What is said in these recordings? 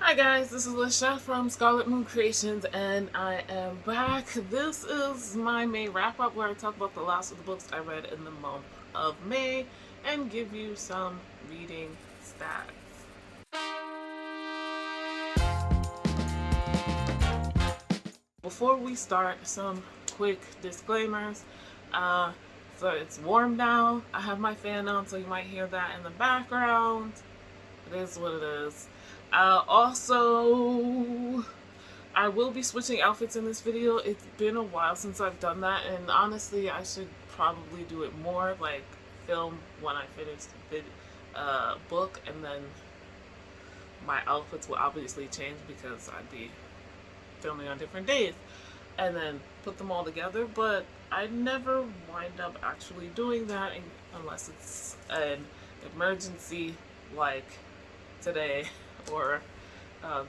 Hi guys, this is Lashette from Scarlet Moon Creations and I am back. This is my May wrap up where I talk about the last of the books I read in the month of May and give you some reading stats. Before we start, some quick disclaimers. So it's warm now. I have my fan on, so you might hear that in the background. It is what it is. Also, I will be switching outfits in this video. It's been a while since I've done that, and honestly, I should probably do it more, like film when I finish the book, and then my outfits will obviously change because I'd be filming on different days, and then put them all together, but I never wind up actually doing that unless it's an emergency like today or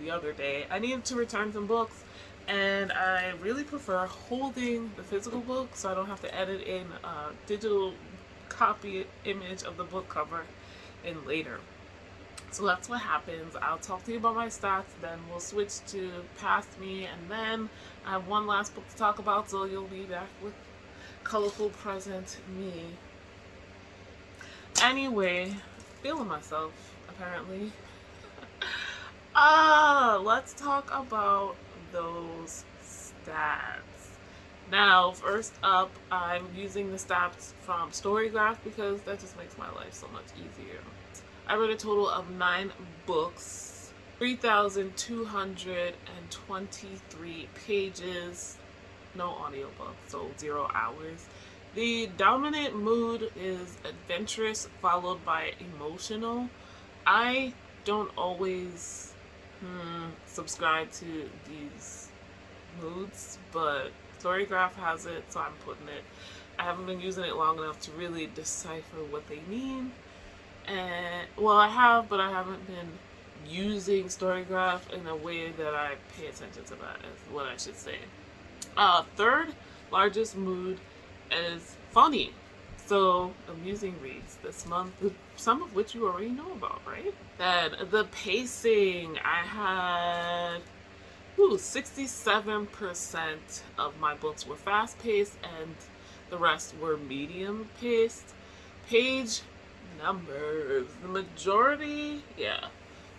the other day. I needed to return some books, and I really prefer holding the physical book so I don't have to edit in a digital copy image of the book cover in later. So that's what happens. I'll talk to you about my stats, then we'll switch to Past Me, and then I have one last book to talk about, so you'll be back with colorful present me. Anyway, feeling myself, apparently. Let's talk about those stats. Now, first up, I'm using the stats from Storygraph because that just makes my life so much easier. I read a total of 9 books, 3,223 pages, no audiobook, so 0 hours. The dominant mood is adventurous followed by emotional. I don't always subscribe to these moods, but Storygraph has it, so I'm putting it. I haven't been using it long enough to really decipher what they mean. And well, I have, but I haven't been using Storygraph in a way that I pay attention to that, is what I should say. Third largest mood is funny. So, amusing reads this month, some of which you already know about, right? Then, the pacing, I had 67% of my books were fast-paced and the rest were medium-paced. Page numbers, the majority,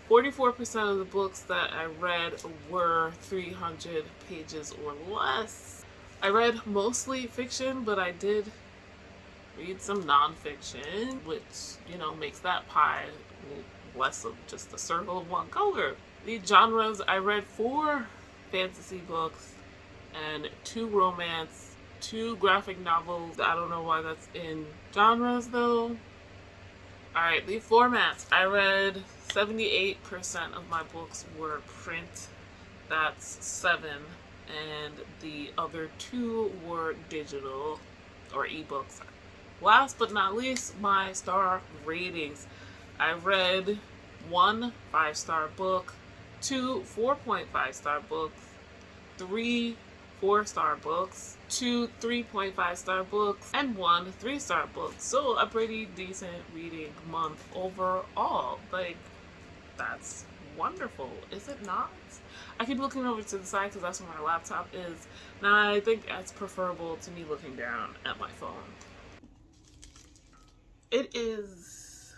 44% of the books that I read were 300 pages or less. I read mostly fiction, but I did read some nonfiction, which, makes that pie less of just a circle of one color. The genres, I read 4 fantasy books and 2 romance, 2 graphic novels. I don't know why that's in genres though. Alright, the formats. I read 78% of my books were print. That's 7. And the other 2 were digital or ebooks. Last but not least, my star ratings. I read 1 5-star book, 2 4.5-star books, 3 4-star books, 2 3.5-star books, and 1 3-star book. So a pretty decent reading month overall. Like, that's wonderful, is it not? I keep looking over to the side because that's where my laptop is. Now I think that's preferable to me looking down at my phone. It is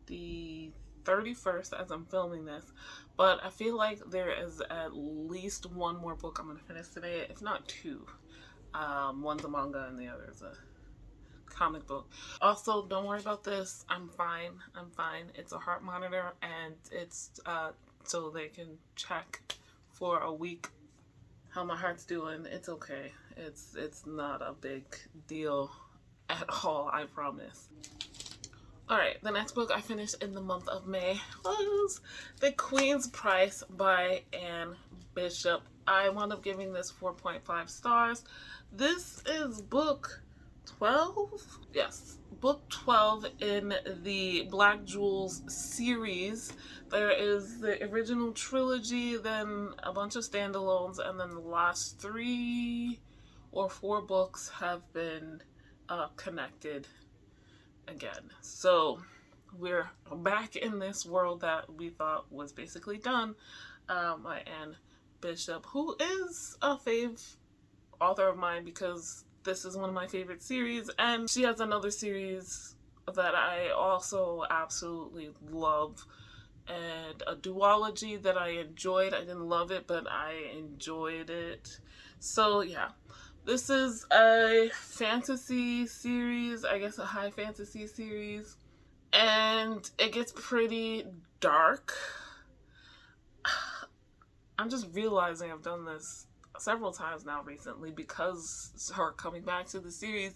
the 31st as I'm filming this, but I feel like there is at least 1 more book I'm going to finish today, if not 2. One's a manga and the other is a comic book. Also, don't worry about this. I'm fine. It's a heart monitor, and it's so they can check for a week how my heart's doing. It's okay. It's not a big deal at all, I promise. Alright, the next book I finished in the month of May was The Queen's Price by Anne Bishop. I wound up giving this 4.5 stars. This is book 12? Yes, book 12 in the Black Jewels series. There is the original trilogy, then a bunch of standalones, and then the last 3 or 4 books have been connected again. So we're back in this world that we thought was basically done by Anne Bishop, who is a fave author of mine because this is one of my favorite series, and she has another series that I also absolutely love, and a duology that I enjoyed. I didn't love it, but I enjoyed it. So yeah, this is a fantasy series, I guess a high fantasy series, and it gets pretty dark. I'm just realizing I've done this several times now recently because her coming back to the series,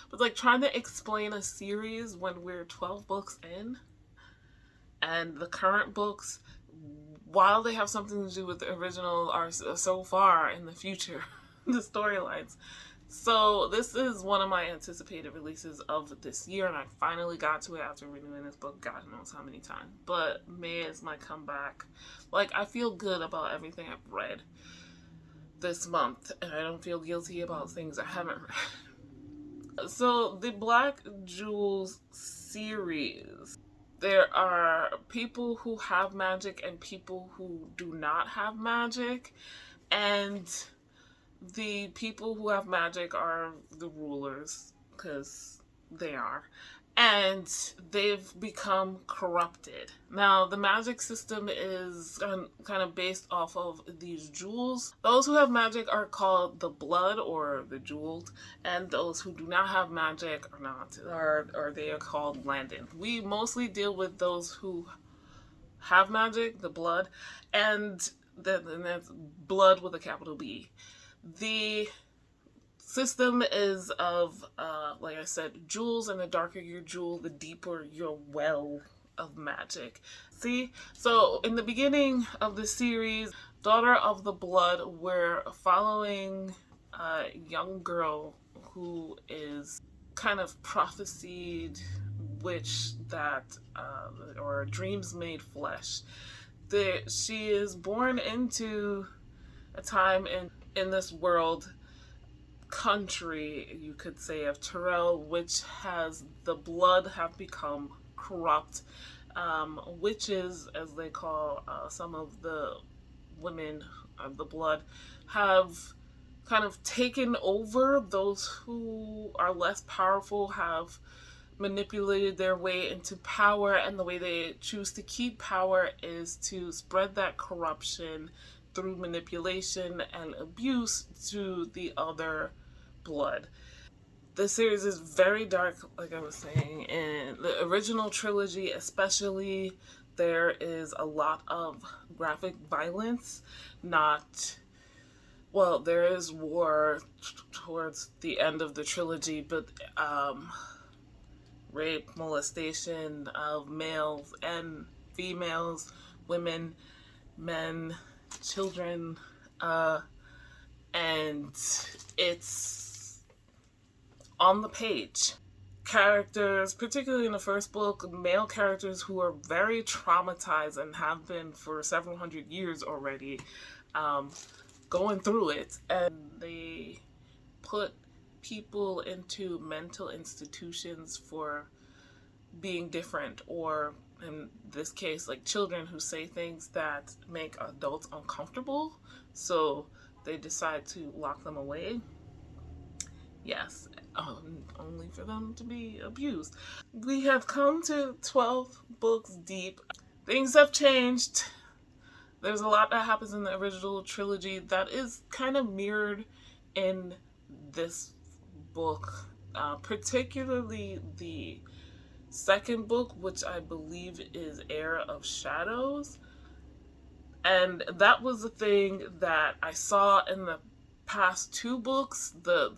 but like trying to explain a series when we're 12 books in, and the current books, while they have something to do with the original, are so far in the future, the storylines. So this is one of my anticipated releases of this year, and I finally got to it after renewing this book God knows how many times. But May is my comeback. Like, I feel good about everything I've read this month, and I don't feel guilty about things I haven't read. So the Black Jewels series, there are people who have magic and people who do not have magic, and the people who have magic are the rulers, because they are, and they've become corrupted. Now, the magic system is kind of based off of these jewels. Those who have magic are called the blood or the jeweled, and those who do not have magic are not, or they are called landed. We mostly deal with those who have magic, the blood, and that's blood with a capital B. The system is of, like I said, jewels, and the darker your jewel, the deeper your well of magic. See? So, in the beginning of the series, Daughter of the Blood, we're following a young girl who is kind of prophesied witch that, or dreams made flesh. She is born into a time in this world, country, you could say, of Terrell, which has the blood have become corrupt. Witches, as they call some of the women of the blood, have kind of taken over. Those who are less powerful have manipulated their way into power, and the way they choose to keep power is to spread that corruption through manipulation and abuse to the other blood. The series is very dark, like I was saying. In the original trilogy especially, there is a lot of graphic violence. There is war towards the end of the trilogy, but rape, molestation of males and females, women, men, children, and it's on the page. Characters, particularly in the first book, male characters who are very traumatized and have been for several hundred years already, going through it, and they put people into mental institutions for being different, or in this case, like children who say things that make adults uncomfortable, so they decide to lock them away. Yes, only for them to be abused. We have come to 12 books deep. Things have changed. There's a lot that happens in the original trilogy that is kind of mirrored in this book, particularly the second book, which I believe is Heir of Shadows. And that was the thing that I saw in the past two books. The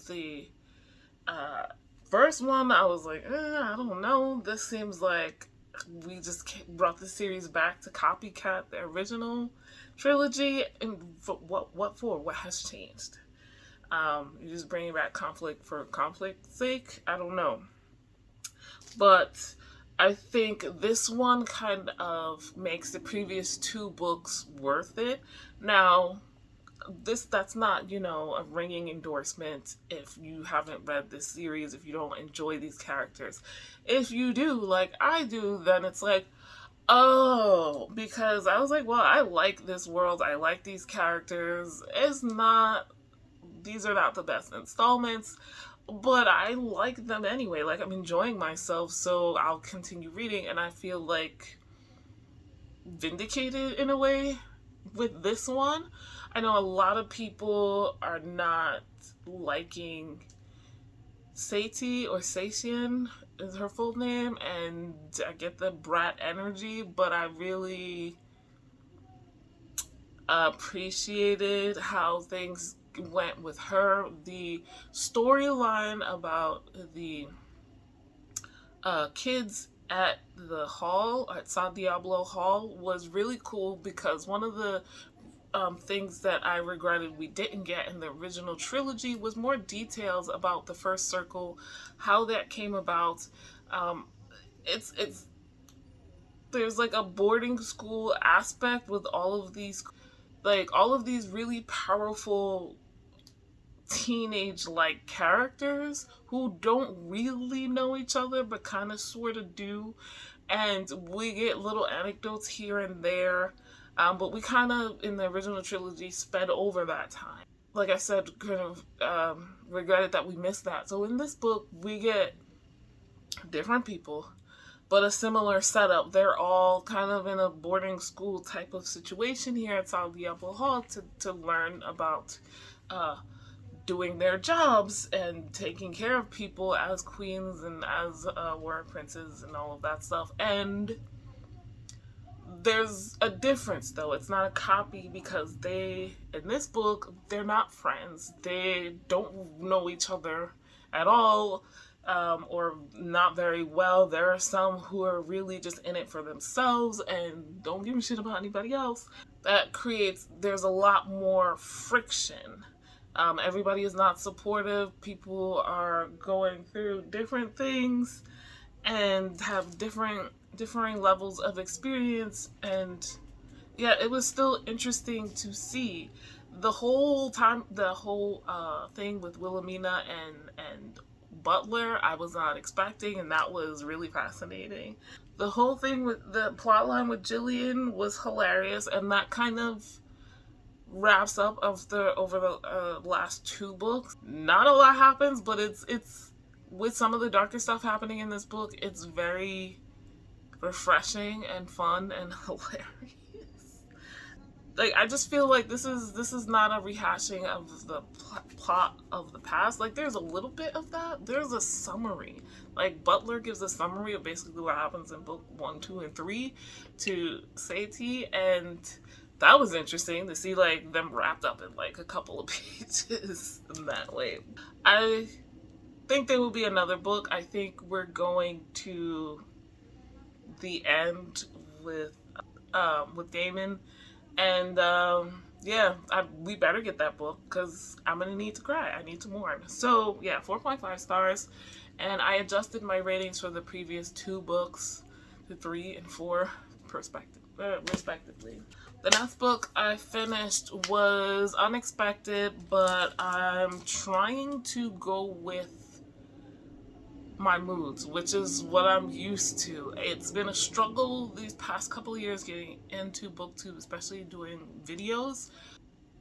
first one, I was like, I don't know. This seems like we just brought the series back to copycat the original trilogy. And what for? What has changed? You're just bringing back conflict for conflict's sake? I don't know. But I think this one kind of makes the previous two books worth it. Now, that's not, a ringing endorsement if you haven't read this series, if you don't enjoy these characters. If you do, like I do, then it's like, oh, because I was like, well, I like this world, I like these characters. These are not the best installments, but I like them anyway. Like, I'm enjoying myself, so I'll continue reading, and I feel like vindicated in a way with this one. I know a lot of people are not liking Satie, or Satian is her full name, and I get the brat energy, but I really appreciated how things went with her. The storyline about the kids at the hall, at San Diablo Hall, was really cool, because one of the things that I regretted we didn't get in the original trilogy was more details about the first circle, how that came about. It's there's like a boarding school aspect with all of these really powerful teenage like characters who don't really know each other but kind of sort of do, and we get little anecdotes here and there, but we kind of in the original trilogy sped over that time. Like I said, kind of regretted that we missed that. So in this book we get different people but a similar setup. They're all kind of in a boarding school type of situation here at San Diablo Hall to learn about doing their jobs and taking care of people as queens and as war princes and all of that stuff. And there's a difference though. It's not a copy, because in this book, they're not friends. They don't know each other at all, or not very well. There are some who are really just in it for themselves and don't give a shit about anybody else. There's a lot more friction. Everybody is not supportive. People are going through different things and have differing levels of experience. And yeah, it was still interesting to see the whole thing with Wilhelmina and Butler. I was not expecting, and that was really fascinating. The whole thing with the plotline with Jillian was hilarious, and that kind of wraps up over the last two books. Not a lot happens, but it's with some of the darker stuff happening in this book, it's very refreshing and fun and hilarious. Like, I just feel like this is not a rehashing of the plot of the past. Like, there's a little bit of that. There's a summary. Like, Butler gives a summary of basically what happens in book 1, 2, and 3 to Satie, and that was interesting to see, like, them wrapped up in, like, a couple of pages in that way. I think there will be another book. I think we're going to the end with Damon, and yeah, we better get that book, because I'm gonna need to cry. I need to mourn. So yeah, 4.5 stars, and I adjusted my ratings for the previous two books to 3 and 4 respectively. The next book I finished was unexpected, but I'm trying to go with my moods, which is what I'm used to. It's been a struggle these past couple of years getting into booktube, especially doing videos,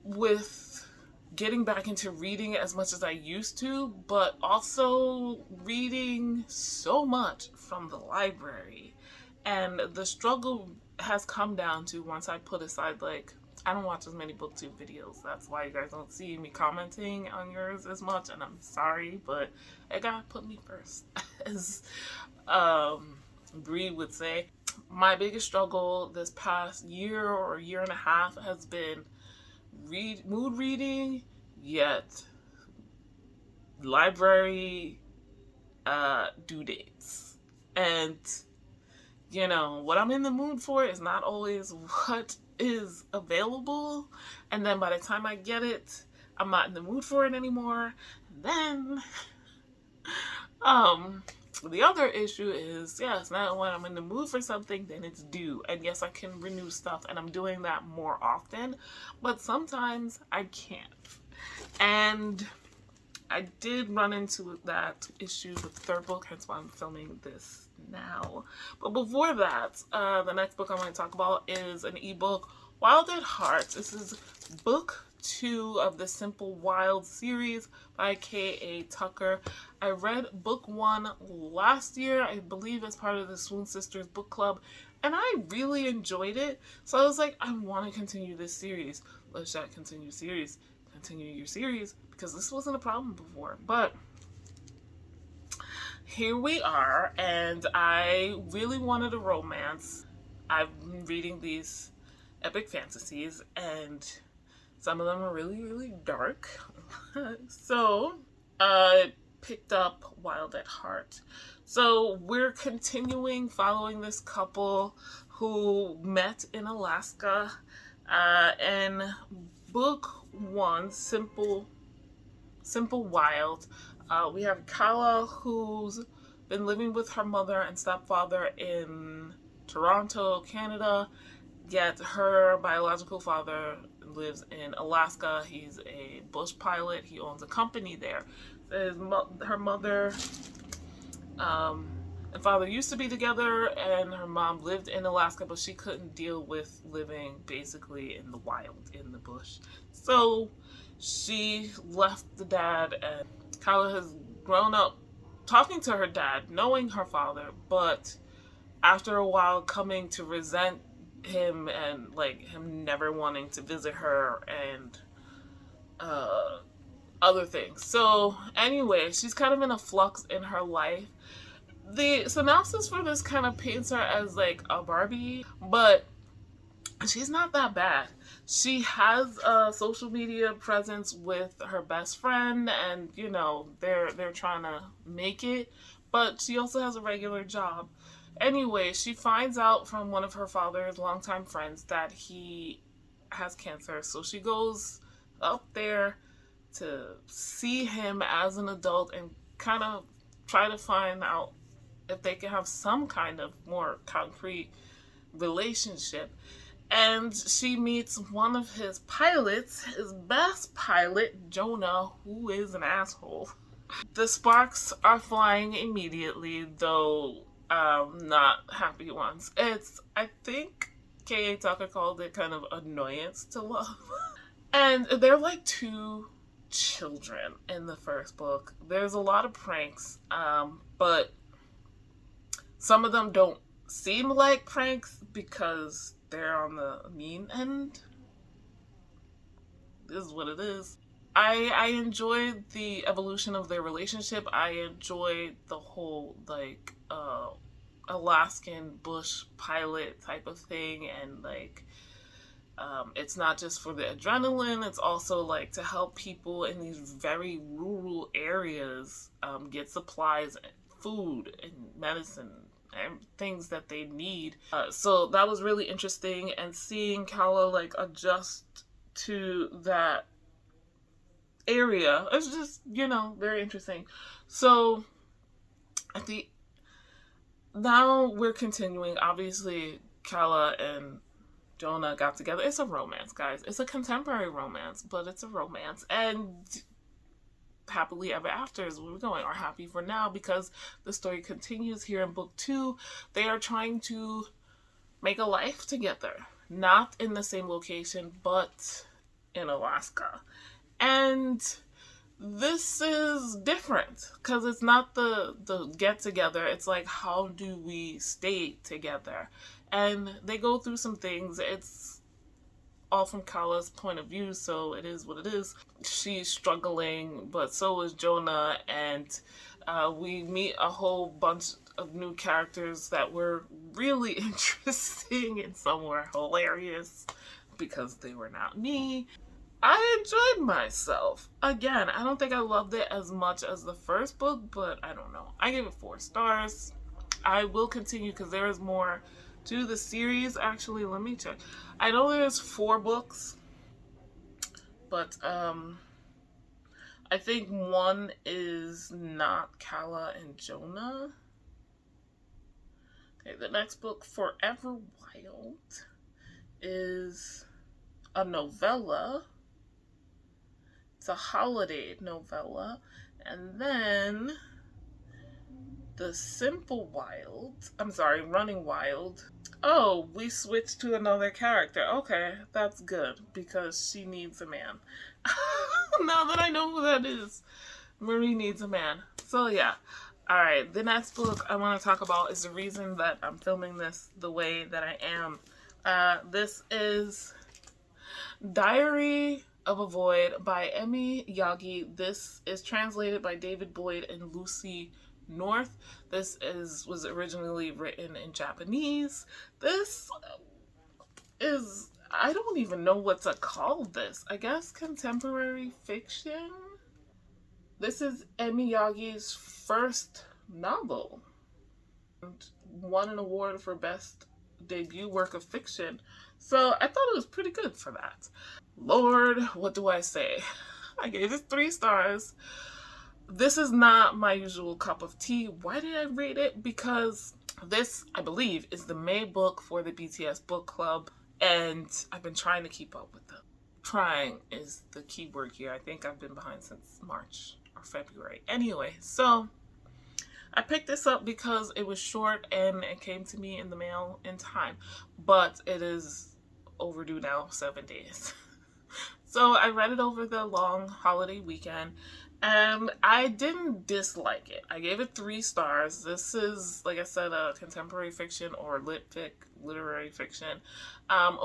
with getting back into reading as much as I used to, but also reading so much from the library. And the struggle has come down to, once I put aside, like, I don't watch as many booktube videos. That's why you guys don't see me commenting on yours as much, and I'm sorry, but it gotta put me first, as Bree would say. My biggest struggle this past year or year and a half has been mood reading, yet library due dates. And, what I'm in the mood for is not always what is available, and then by the time I get it, I'm not in the mood for it anymore. And then The other issue is, yes, now when I'm in the mood for something, then it's due. And yes, I can renew stuff, and I'm doing that more often, but sometimes I can't. And I did run into that issue with the third book, hence why I'm filming this now. But before that, the next book I want to talk about is an ebook, Wild at Heart. This is book 2 of the Simple Wild series by K.A. Tucker. I read book 1 last year, I believe as part of the Swoon Sisters book club, and I really enjoyed it. So I was like, I want to continue this series. Lashette, continue series. Continue your series, because this wasn't a problem before. But here we are, and I really wanted a romance. I've been reading these epic fantasies, and some of them are really, really dark. So I picked up Wild at Heart. So we're continuing following this couple who met in Alaska, and book 1, Simple Wild, we have Kala, who's been living with her mother and stepfather in Toronto, Canada, yet her biological father lives in Alaska. He's a bush pilot. He owns a company there. Her mother and father used to be together, and her mom lived in Alaska, but she couldn't deal with living basically in the wild, in the bush. So she left the dad, and Kyla has grown up talking to her dad, knowing her father, but after a while coming to resent him, and like him never wanting to visit her, and other things. So anyway, she's kind of in a flux in her life. The synopsis for this kind of paints her as like a Barbie, but she's not that bad. She has a social media presence with her best friend, and you know, they're trying to make it, but she also has a regular job. Anyway, she finds out from one of her father's longtime friends that he has cancer, so she goes up there to see him as an adult and kind of try to find out if they can have some kind of more concrete relationship. And she meets one of his pilots, his best pilot, Jonah, who is an asshole. The sparks are flying immediately, though not happy ones. I think K.A. Tucker called it kind of annoyance to love. And they're like two children in the first book. There's a lot of pranks, but some of them don't seem like pranks because they're on the mean end. This is what it is. I enjoyed the evolution of their relationship. I enjoyed the whole like Alaskan bush pilot type of thing, and like it's not just for the adrenaline, it's also like to help people in these very rural areas get supplies, food and medicine and things that they need. So that was really interesting, and seeing Kala like adjust to that area, it's just, you know, very interesting. So now we're continuing. Obviously Kala and Jonah got together. It's a romance, guys. It's a contemporary romance, but it's a romance, and happily ever after is where we're going, or happy for now, because the story continues here in book 2. They are trying to make a life together, not in the same location, but in Alaska. And this is different because it's not the get together. It's like, how do we stay together? And they go through some things. It's all from Kala's point of view, so it is what it is. She's struggling, but so is Jonah, and we meet a whole bunch of new characters that were really interesting and some were hilarious because they were not me. I enjoyed myself. Again, I don't think I loved it as much as the first book, but I don't know. I gave it 4 stars. I will continue because there is more to the series. Actually, let me check. I know there's 4 books, but I think one is not Kala and Jonah. Okay, the next book, Forever Wild, is a novella. It's a holiday novella. And then the Running Wild. Oh, we switched to another character. Okay, that's good because she needs a man. Now that I know who that is, Marie needs a man. So yeah. Alright, the next book I want to talk about is the reason that I'm filming this the way that I am. This is Diary of a Void by Emi Yagi. This is translated by David Boyd and Lucy North. This was originally written in Japanese. This is, I don't even know what to call this. I guess contemporary fiction? This is Emi Yagi's first novel. And won an award for best debut work of fiction. So I thought it was pretty good for that. Lord, what do I say? I gave it 3 stars. This is not my usual cup of tea. Why did I rate it? Because this, I believe, is the May book for the BTS book club. And I've been trying to keep up with them. Trying is the key word here. I think I've been behind since March or February. Anyway, so I picked this up because it was short and it came to me in the mail in time. But it is overdue now, 7 days. So I read it over the long holiday weekend. And I didn't dislike it. I gave it 3 stars. This is, like I said, a contemporary fiction or literary fiction.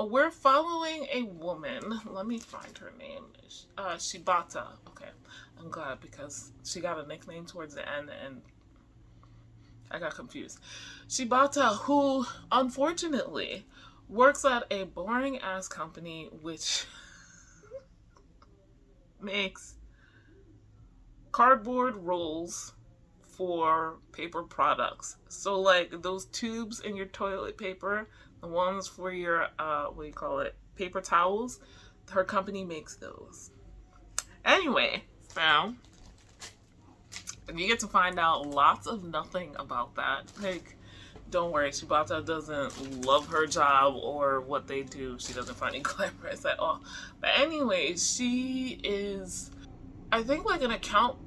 We're following a woman. Let me find her name. Shibata. Okay. I'm glad because she got a nickname towards the end and I got confused. Shibata, who unfortunately works at a boring ass company which makes cardboard rolls for paper products. So like those tubes in your toilet paper, the ones for your paper towels, her company makes those. Anyway, so and you get to find out lots of nothing about that. Like, don't worry, Shibata doesn't love her job or what they do. She doesn't find it glamorous at all. But anyway, she is, I think, like an account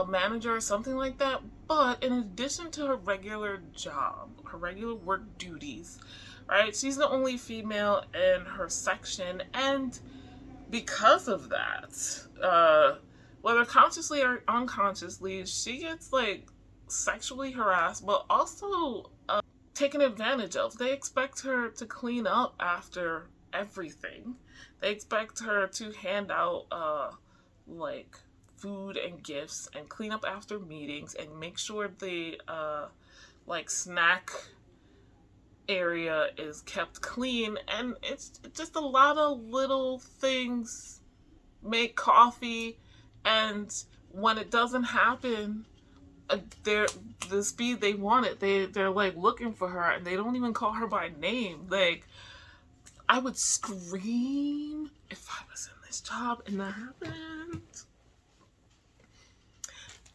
manager or something like that. But in addition to her regular job, her regular work duties, right, she's the only female in her section. And because of that, whether consciously or unconsciously, she gets like sexually harassed, but also taken advantage of. They expect her to clean up after everything. They expect her to hand out like food and gifts and clean up after meetings and make sure the like snack area is kept clean. And it's just a lot of little things. Make coffee, and when it doesn't happen the speed they want it, they're like looking for her and they don't even call her by name. Like, I would scream if I was in this job and that happened.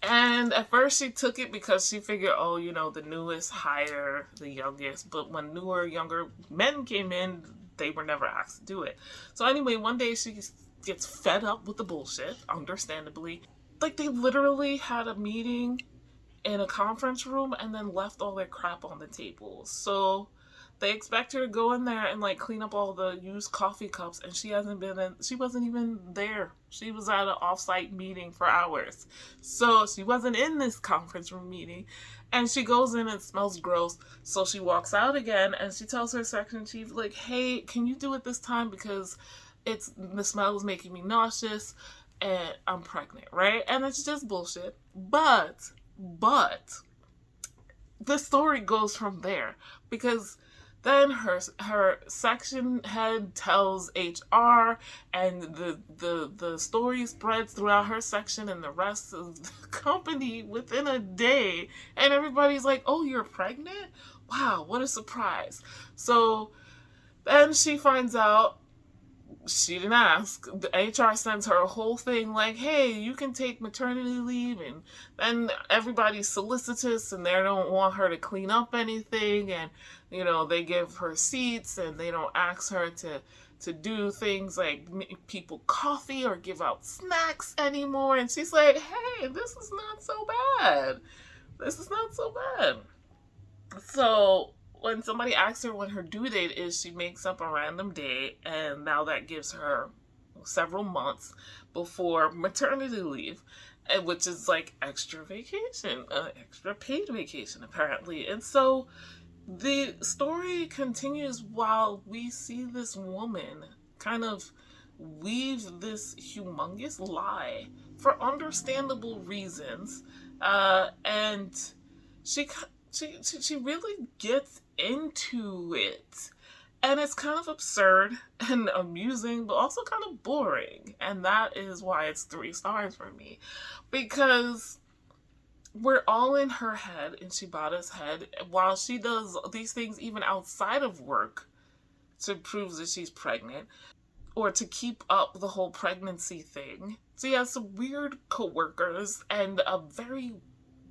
And at first she took it because she figured, oh, you know, the newest hire the youngest. But when newer, younger men came in, they were never asked to do it. So anyway, one day she gets fed up with the bullshit, understandably. Like, they literally had a meeting in a conference room and then left all their crap on the table. So they expect her to go in there and like clean up all the used coffee cups, and she wasn't even there. She was at an off-site meeting for hours. So she wasn't in this conference room meeting, and she goes in and smells gross. So she walks out again and she tells her section chief, like, hey, can you do it this time because the smell is making me nauseous and I'm pregnant, right? And it's just bullshit. But the story goes from there, because then her section head tells HR, and the story spreads throughout her section and the rest of the company within a day, and everybody's like, oh, you're pregnant? Wow, what a surprise. So then she finds out she didn't ask. The HR sends her a whole thing like, hey, you can take maternity leave, and then everybody's solicitous and they don't want her to clean up anything, and they give her seats and they don't ask her to do things like make people coffee or give out snacks anymore. And she's like, hey, this is not so bad. This is not so bad. So when somebody asks her when her due date is, she makes up a random date, and now that gives her several months before maternity leave, which is like extra vacation, extra paid vacation, apparently. And so the story continues while we see this woman kind of weave this humongous lie for understandable reasons, and she she really gets into it. And it's kind of absurd and amusing, but also kind of boring. And that is why it's 3 stars for me. Because we're all in her head, in Shibata's head, while she does these things even outside of work to prove that she's pregnant, or to keep up the whole pregnancy thing. So she has some weird coworkers and a very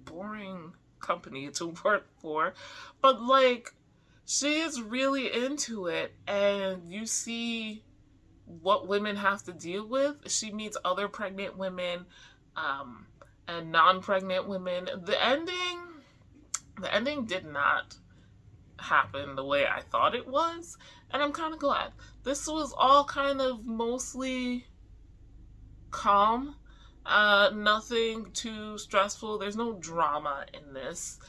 boring company to work for, but like, she is really into it, and you see what women have to deal with. She meets other pregnant women, and non-pregnant women. The ending did not happen the way I thought it was, and I'm kind of glad. This was all kind of mostly calm. Nothing too stressful. There's no drama in this.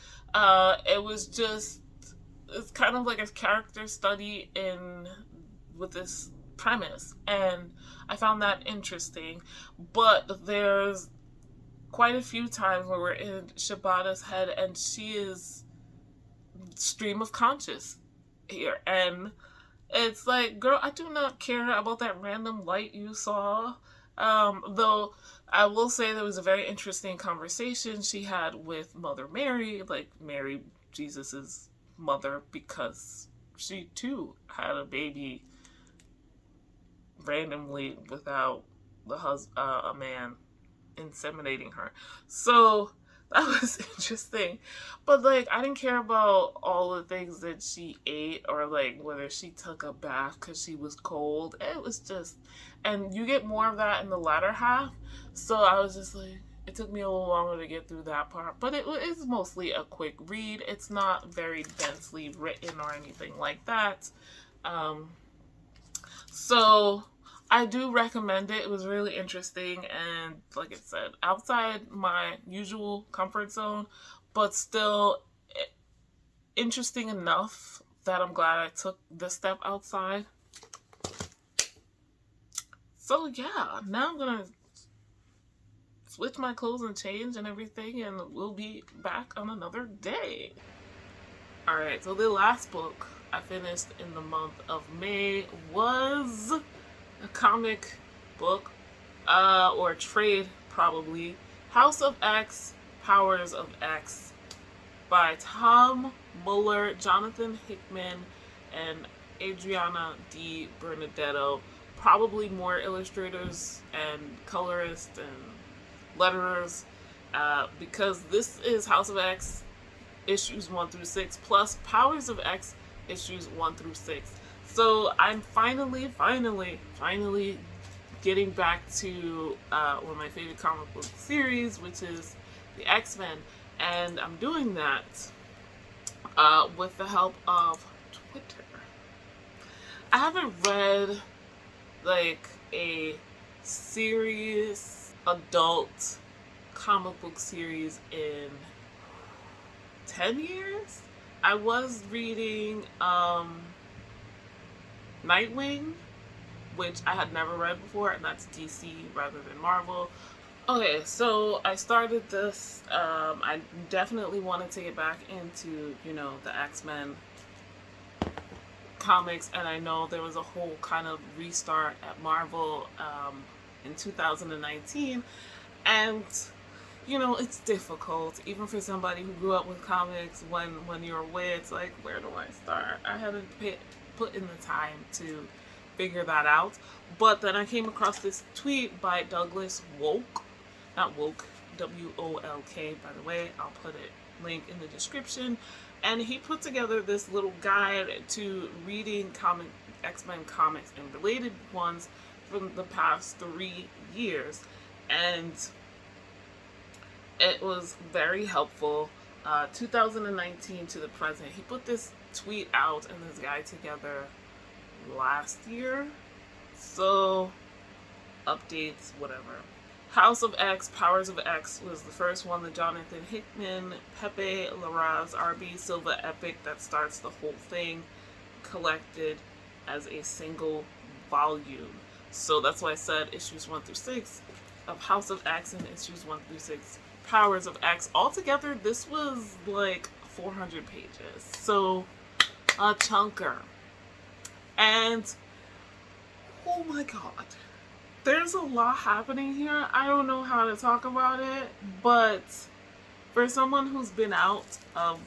It's kind of like a character study with this premise, and I found that interesting. But there's quite a few times where we're in Shibata's head, and she is stream of conscious here, and it's like, girl, I do not care about that random light you saw. Though I will say there was a very interesting conversation she had with Mother Mary, like Mary, Jesus's mother, because she too had a baby randomly without a man inseminating her. So that was interesting. But like, I didn't care about all the things that she ate, or like whether she took a bath because she was cold. It was just, and you get more of that in the latter half. So I was just like, it took me a little longer to get through that part, but it is mostly a quick read. It's not very densely written or anything like that. So I do recommend it. It was really interesting, and like I said, outside my usual comfort zone, but still interesting enough that I'm glad I took this step outside. So yeah, now I'm gonna switch my clothes and change and everything, and we'll be back on another day. Alright, so the last book I finished in the month of May was a comic book, or trade probably, House of X, Powers of X, by Tom Muller, Jonathan Hickman, and Adriana Di Bernardetto. Probably more illustrators and colorists and letterers, because this is House of X issues 1 through 6 plus Powers of X issues 1 through 6. So I'm finally getting back to one of my favorite comic book series, which is the X-Men, and I'm doing that with the help of Twitter. I haven't read like a serious adult comic book series in 10 years. I was reading Nightwing, which I had never read before, and that's DC rather than Marvel. Okay, so I started this. I definitely wanted to get back into, the X-Men comics, and I know there was a whole kind of restart at Marvel in 2019, and it's difficult even for somebody who grew up with comics. When you're away, it's like, where do I start? I haven't put in the time to figure that out. But then I came across this tweet by Douglas Wolk, not Woke, WOLK, by the way. I'll put it link in the description. And he put together this little guide to reading X-Men comics and related ones from the past 3 years. And it was very helpful. 2019 to the present. He put this tweet out and this guide together last year. So, updates, whatever. House of X, Powers of X was the first one, the Jonathan Hickman, Pepe Larraz, RB Silva epic that starts the whole thing, collected as a single volume. So that's why I said issues 1 through 6 of House of X and issues 1 through 6 Powers of X. Altogether, this was like 400 pages. So, a chunker. And, oh my god. There's a lot happening here. I don't know how to talk about it, but for someone who's been out of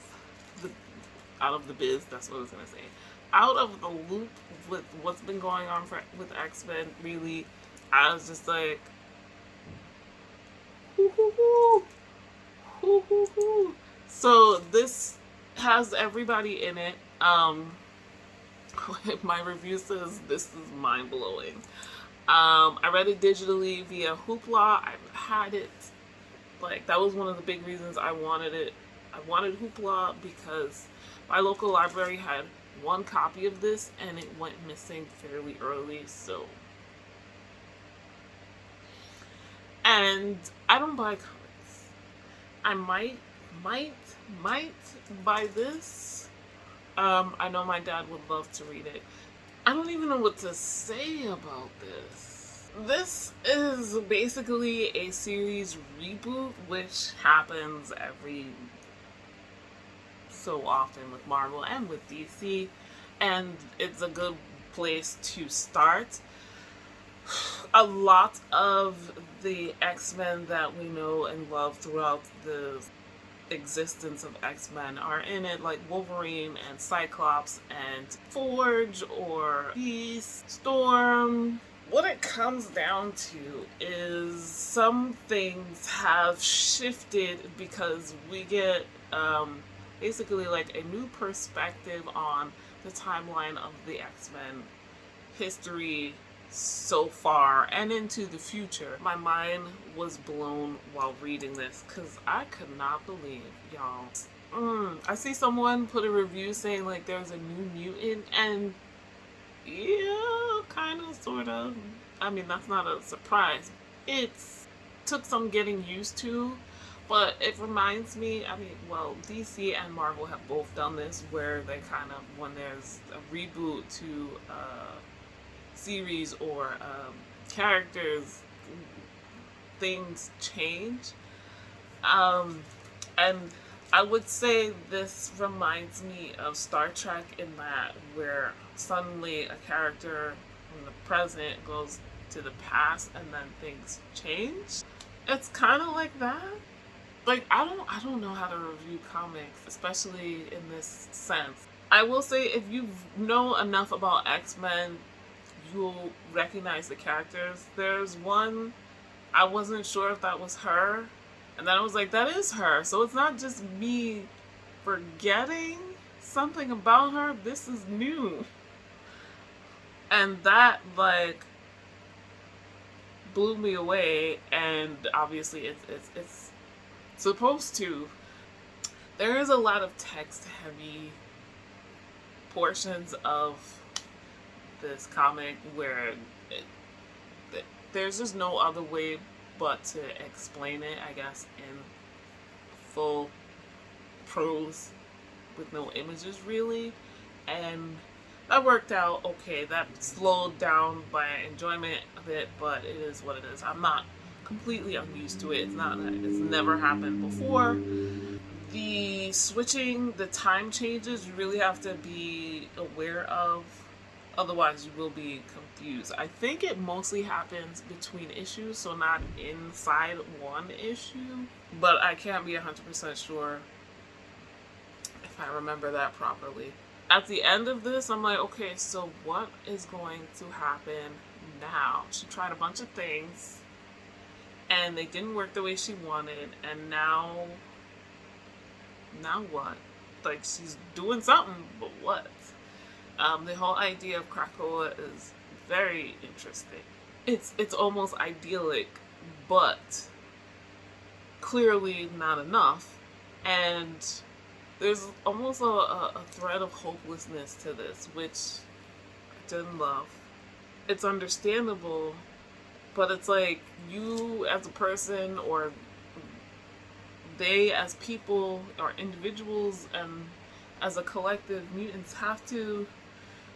the biz, that's what I was gonna say, out of the loop with what's been going on with X-Men, really, I was just like, hoo hoo hoo, hoo hoo hoo. So this has everybody in it. My review says this is mind blowing. I read it digitally via Hoopla. I've had it, like, that was one of the big reasons I wanted it. I wanted Hoopla because my local library had one copy of this and it went missing fairly early, so. And I don't buy comics. I might buy this. I know my dad would love to read it. I don't even know what to say about this. This is basically a series reboot, which happens every so often with Marvel and with DC, and it's a good place to start. A lot of the X-Men that we know and love throughout the existence of X-Men are in it, like Wolverine and Cyclops and Forge or Beast, Storm. What it comes down to is some things have shifted because we get basically like a new perspective on the timeline of the X-Men history so far and into the future. My mind was blown while reading this because I could not believe, y'all. I see someone put a review saying like there's a new mutant, and yeah, kind of, sort of. I mean, that's not a surprise. It's took some getting used to, but it reminds me, I mean, well, DC and Marvel have both done this where they kind of, when there's a reboot to series or characters, things change. And I would say this reminds me of Star Trek in that where suddenly a character from the present goes to the past and then things change. It's kind of like that. Like, I don't know how to review comics, especially in this sense. I will say if you know enough about X-Men, you'll recognize the characters. There's one, I wasn't sure if that was her, and then I was like, that is her. So it's not just me forgetting something about her. This is new. And that, like, blew me away, and obviously it's supposed to. There is a lot of text-heavy portions of this comic where there's just no other way but to explain it, I guess, in full prose with no images really, and that worked out okay. That slowed down my enjoyment a bit, but it is what it is. I'm not completely unused to it. It's never happened before. The switching, the time changes, you really have to be aware of. Otherwise, you will be confused. I think it mostly happens between issues, so not inside one issue. But I can't be 100% sure if I remember that properly. at the end of this, I'm like, okay, so what is going to happen now? She tried a bunch of things and they didn't work the way she wanted, and now what? Like, she's doing something, but what? The whole idea of Krakoa is very interesting. It's almost idyllic, but clearly not enough. And there's almost a thread of hopelessness to this, which I didn't love. It's understandable, but it's like you as a person, or they as people or individuals, and as a collective, mutants have to,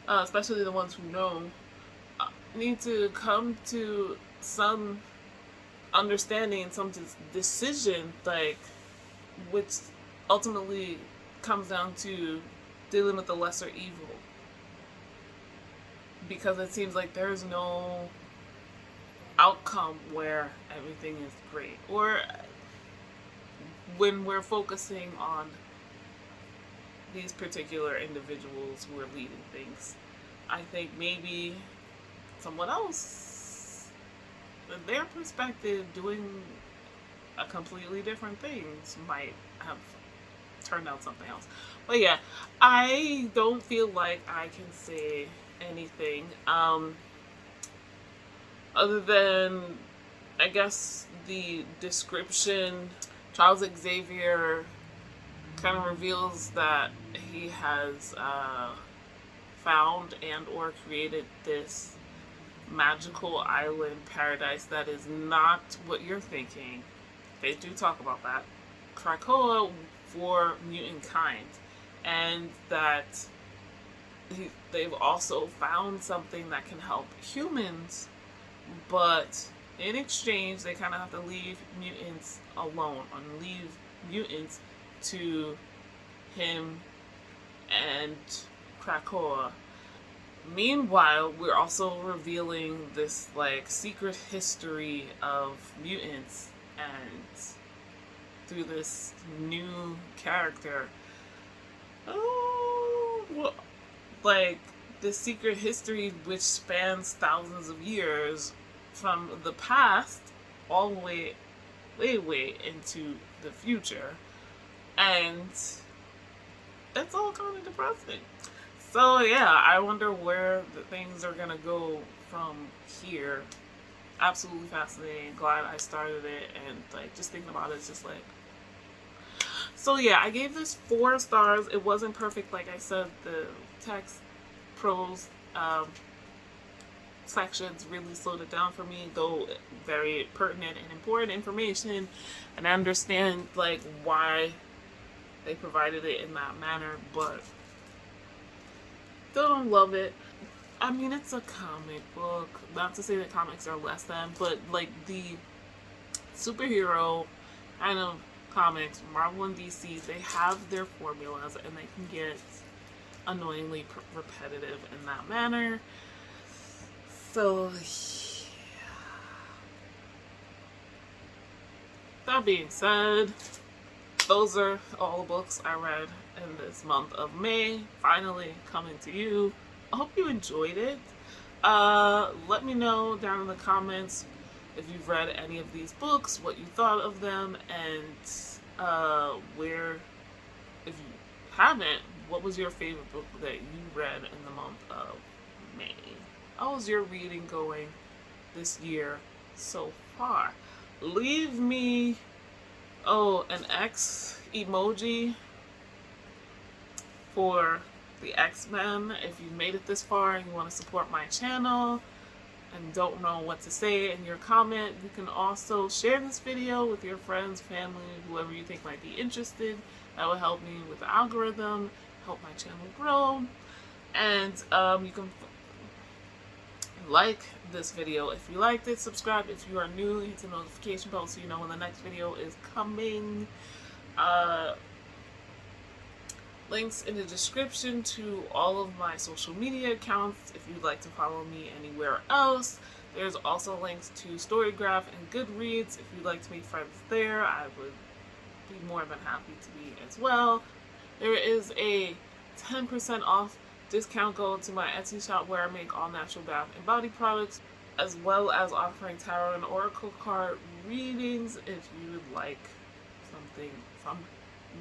especially the ones who know, need to come to some understanding and some decision, like, which ultimately comes down to dealing with the lesser evil. Because it seems like there's no outcome where everything is great, or when we're focusing on these particular individuals who are leading things. I think maybe someone else, in their perspective, doing a completely different things might have turned out something else. But yeah, I don't feel like I can say anything other than, I guess, the description. Charles Xavier kind of reveals that he has found and or created this magical island paradise that is not what you're thinking. They do talk about that. Krakoa for mutant kind, and that they've also found something that can help humans, but in exchange they kind of have to leave mutants alone, and leave mutants to him and Krakoa. Meanwhile, we're also revealing this like secret history of mutants, and through this new character, like this secret history which spans thousands of years from the past all the way into the future, and it's all kind of depressing. So yeah, I wonder where the things are gonna go from here. Absolutely fascinating. Glad I started it, and like just thinking about it, it's just like. So yeah, I gave this 4 stars. It wasn't perfect, like I said. The text, prose, sections really slowed it down for me, though very pertinent and important information, and I understand like why they provided it in that manner, but still don't love it. I mean, it's a comic book. Not to say that comics are less than, but like the superhero kind of comics, Marvel and DC, they have their formulas and they can get annoyingly repetitive in that manner. So, yeah. That being said, those are all the books I read in this month of May, finally coming to you. I hope you enjoyed it. Let me know down in the comments if you've read any of these books, what you thought of them, and where, if you haven't, what was your favorite book that you read in the month of May? How is your reading going this year so far? Leave me, an X emoji for the X-Men if you made it this far and you want to support my channel and don't know what to say in your comment. You can also share this video with your friends, family, whoever you think might be interested. That will help me with the algorithm, help my channel grow. And you can like this video if you liked it, subscribe if you are new, hit the notification bell so you know when the next video is coming. Links in the description to all of my social media accounts if you'd like to follow me anywhere else. There's also links to Storygraph and Goodreads if you'd like to make friends there. I would be more than happy to be as well. There is a 10% off discount code to my Etsy shop where I make all natural bath and body products, as well as offering tarot and oracle card readings if you would like something from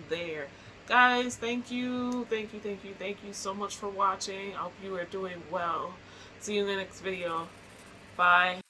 there. Guys, thank you so much for watching. I hope you are doing well. See you in the next video. Bye.